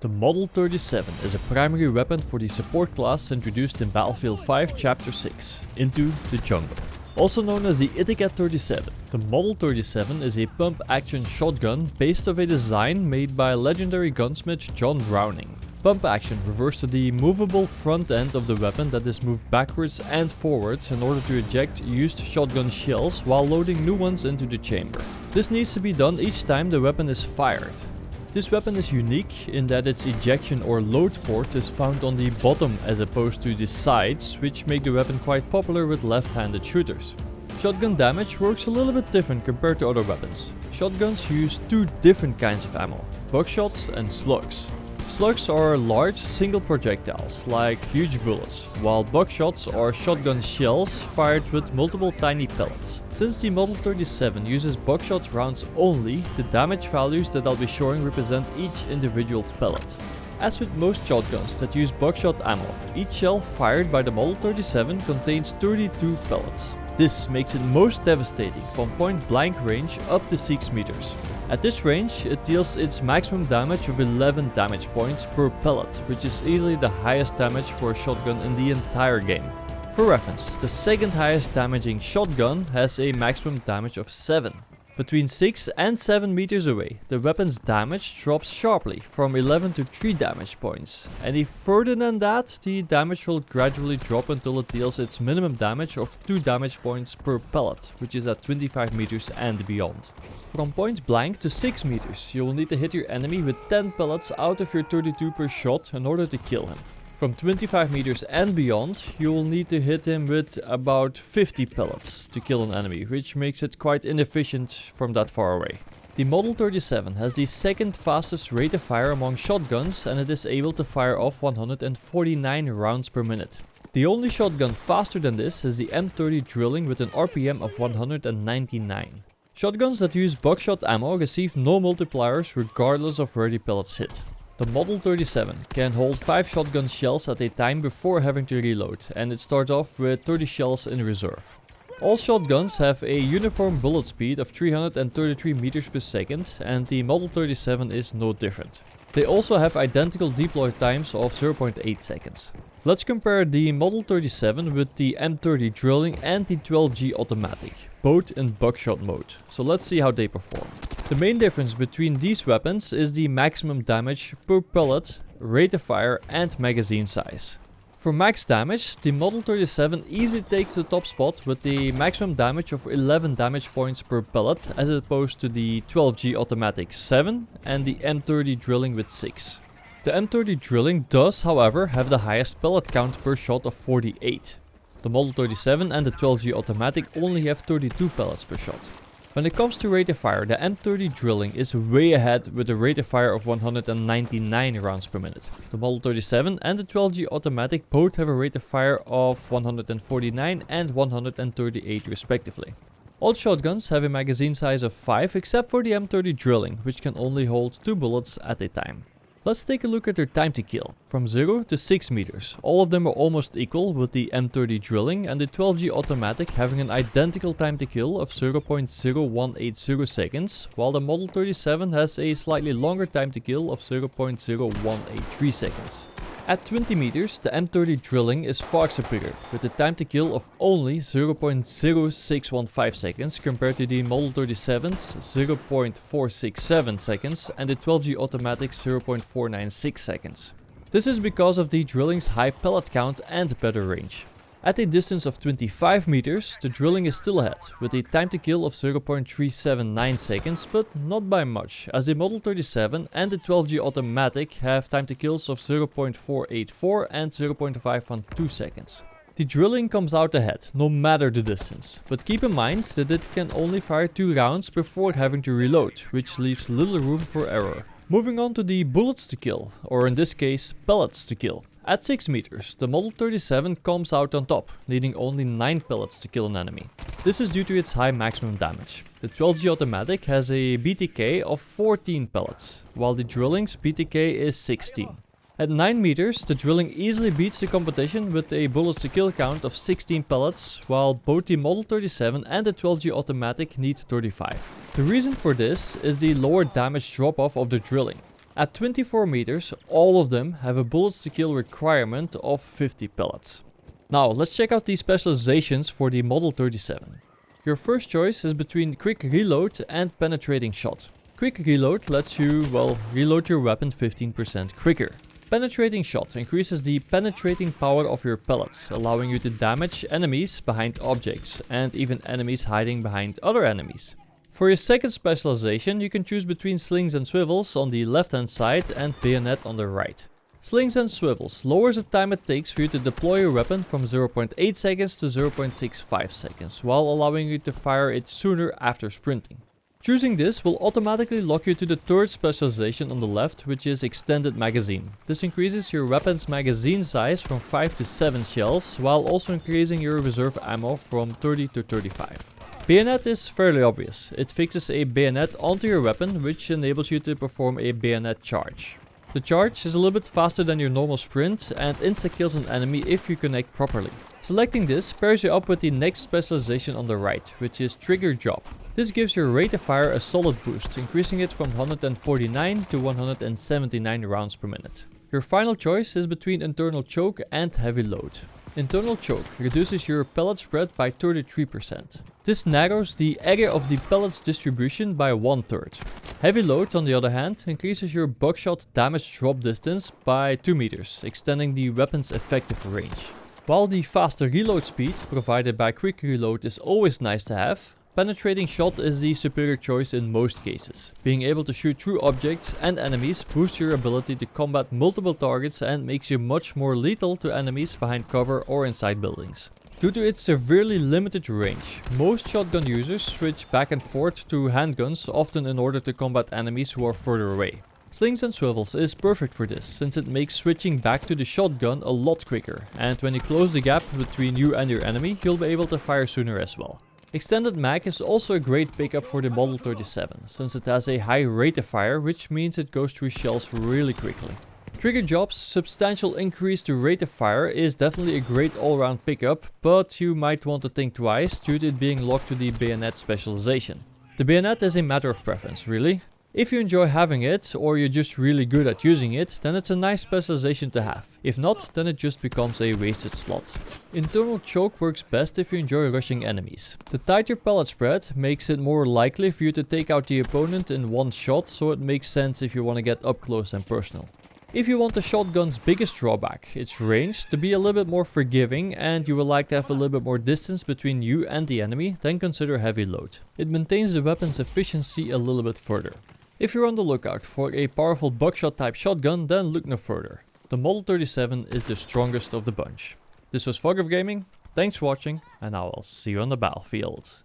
The Model 37 is a primary weapon for the support class introduced in Battlefield 5 Chapter 6, Into the Jungle. Also known as the Itikat 37, the Model 37 is a pump-action shotgun based off a design made by legendary gunsmith John Browning. Pump action refers to the movable front end of the weapon that is moved backwards and forwards in order to eject used shotgun shells while loading new ones into the chamber. This needs to be done each time the weapon is fired. This weapon is unique in that its ejection or load port is found on the bottom as opposed to the sides, which make the weapon quite popular with left-handed shooters. Shotgun damage works a little bit different compared to other weapons. Shotguns use two different kinds of ammo, buckshots and slugs. Slugs are large single projectiles, like huge bullets, while buckshots are shotgun shells fired with multiple tiny pellets. Since the Model 37 uses buckshot rounds only, the damage values that I'll be showing represent each individual pellet. As with most shotguns that use buckshot ammo, each shell fired by the Model 37 contains 32 pellets. This makes it most devastating from point blank range up to 6 meters. At this range, it deals its maximum damage of 11 damage points per pellet, which is easily the highest damage for a shotgun in the entire game. For reference, the second highest damaging shotgun has a maximum damage of 7. Between 6 and 7 meters away, the weapon's damage drops sharply from 11 to 3 damage points. Any further than that, the damage will gradually drop until it deals its minimum damage of 2 damage points per pellet, which is at 25 meters and beyond. From point blank to 6 meters, you will need to hit your enemy with 10 pellets out of your 32 per shot in order to kill him. From 25 meters and beyond, you will need to hit him with about 50 pellets to kill an enemy, which makes it quite inefficient from that far away. The Model 37 has the second fastest rate of fire among shotguns, and it is able to fire off 149 rounds per minute. The only shotgun faster than this is the M30 drilling with an RPM of 199. Shotguns that use buckshot ammo receive no multipliers regardless of where the pellets hit. The Model 37 can hold 5 shotgun shells at a time before having to reload, and it starts off with 30 shells in reserve. All shotguns have a uniform bullet speed of 333 meters per second, and the Model 37 is no different. They also have identical deploy times of 0.8 seconds. Let's compare the Model 37 with the M30 drilling and the 12G automatic, both in buckshot mode. So let's see how they perform. The main difference between these weapons is the maximum damage per pellet, rate of fire and magazine size. For max damage, the Model 37 easily takes the top spot with the maximum damage of 11 damage points per pellet, as opposed to the 12G automatic 7 and the M30 drilling with 6. The M30 drilling does, however, have the highest pellet count per shot of 48. The Model 37 and the 12G automatic only have 32 pellets per shot. When it comes to rate of fire, the M30 drilling is way ahead with a rate of fire of 199 rounds per minute. The Model 37 and the 12G automatic both have a rate of fire of 149 and 138 respectively. All shotguns have a magazine size of 5 except for the M30 drilling, which can only hold 2 bullets at a time. Let's take a look at their time to kill. From 0 to 6 meters, all of them are almost equal, with the M30 drilling and the 12G automatic having an identical time to kill of 0.0180 seconds, while the Model 37 has a slightly longer time to kill of 0.0183 seconds. At 20 meters, the M30 drilling is far superior, with a time to kill of only 0.0615 seconds compared to the Model 37's 0.467 seconds and the 12G automatic's 0.496 seconds. This is because of the drilling's high pellet count and better range. At a distance of 25 meters, the drilling is still ahead, with a time to kill of 0.379 seconds, but not by much, as the Model 37 and the 12G automatic have time to kills of 0.484 and 0.512 seconds. The drilling comes out ahead, no matter the distance, but keep in mind that it can only fire 2 rounds before having to reload, which leaves little room for error. Moving on to the bullets to kill, or in this case, pellets to kill. At 6 meters, the Model 37 comes out on top, needing only 9 pellets to kill an enemy. This is due to its high maximum damage. The 12G automatic has a BTK of 14 pellets, while the drilling's BTK is 16. At 9 meters, the drilling easily beats the competition with a bullets to kill count of 16 pellets, while both the Model 37 and the 12G automatic need 35. The reason for this is the lower damage drop-off of the drilling. At 24 meters, all of them have a bullets to kill requirement of 50 pellets. Now let's check out the specializations for the Model 37. Your first choice is between quick reload and penetrating shot. Quick reload lets you, well, reload your weapon 15% quicker. Penetrating shot increases the penetrating power of your pellets, allowing you to damage enemies behind objects and even enemies hiding behind other enemies. For your second specialization, you can choose between slings and swivels on the left hand side and bayonet on the right. Slings and swivels lowers the time it takes for you to deploy your weapon from 0.8 seconds to 0.65 seconds, while allowing you to fire it sooner after sprinting. Choosing this will automatically lock you to the third specialization on the left, which is extended magazine. This increases your weapon's magazine size from 5 to 7 shells, while also increasing your reserve ammo from 30 to 35. Bayonet is fairly obvious. It fixes a bayonet onto your weapon, which enables you to perform a bayonet charge. The charge is a little bit faster than your normal sprint and insta-kills an enemy if you connect properly. Selecting this pairs you up with the next specialization on the right, which is trigger job. This gives your rate of fire a solid boost, increasing it from 149 to 179 rounds per minute. Your final choice is between internal choke and heavy load. Internal choke reduces your pellet spread by 33%. This narrows the area of the pellet's distribution by 1/3. Heavy load, on the other hand, increases your buckshot damage drop distance by 2 meters, extending the weapon's effective range. While the faster reload speed provided by quick reload is always nice to have, penetrating shot is the superior choice in most cases. Being able to shoot through objects and enemies boosts your ability to combat multiple targets and makes you much more lethal to enemies behind cover or inside buildings. Due to its severely limited range, most shotgun users switch back and forth to handguns, often in order to combat enemies who are further away. Slings and swivels is perfect for this, since it makes switching back to the shotgun a lot quicker, and when you close the gap between you and your enemy, you'll be able to fire sooner as well. Extended mag is also a great pickup for the Model 37, since it has a high rate of fire, which means it goes through shells really quickly. Trigger job's substantial increase to rate of fire is definitely a great all-round pickup, but you might want to think twice due to it being locked to the bayonet specialization. The bayonet is a matter of preference, really. If you enjoy having it, or you're just really good at using it, then it's a nice specialization to have. If not, then it just becomes a wasted slot. Internal choke works best if you enjoy rushing enemies. The tighter pellet spread makes it more likely for you to take out the opponent in one shot, so it makes sense if you want to get up close and personal. If you want the shotgun's biggest drawback, its range, to be a little bit more forgiving and you would like to have a little bit more distance between you and the enemy, then consider heavy load. It maintains the weapon's efficiency a little bit further. If you're on the lookout for a powerful buckshot type shotgun, then look no further. The Model 37 is the strongest of the bunch. This was Fog of Gaming, thanks for watching, and I will see you on the battlefield.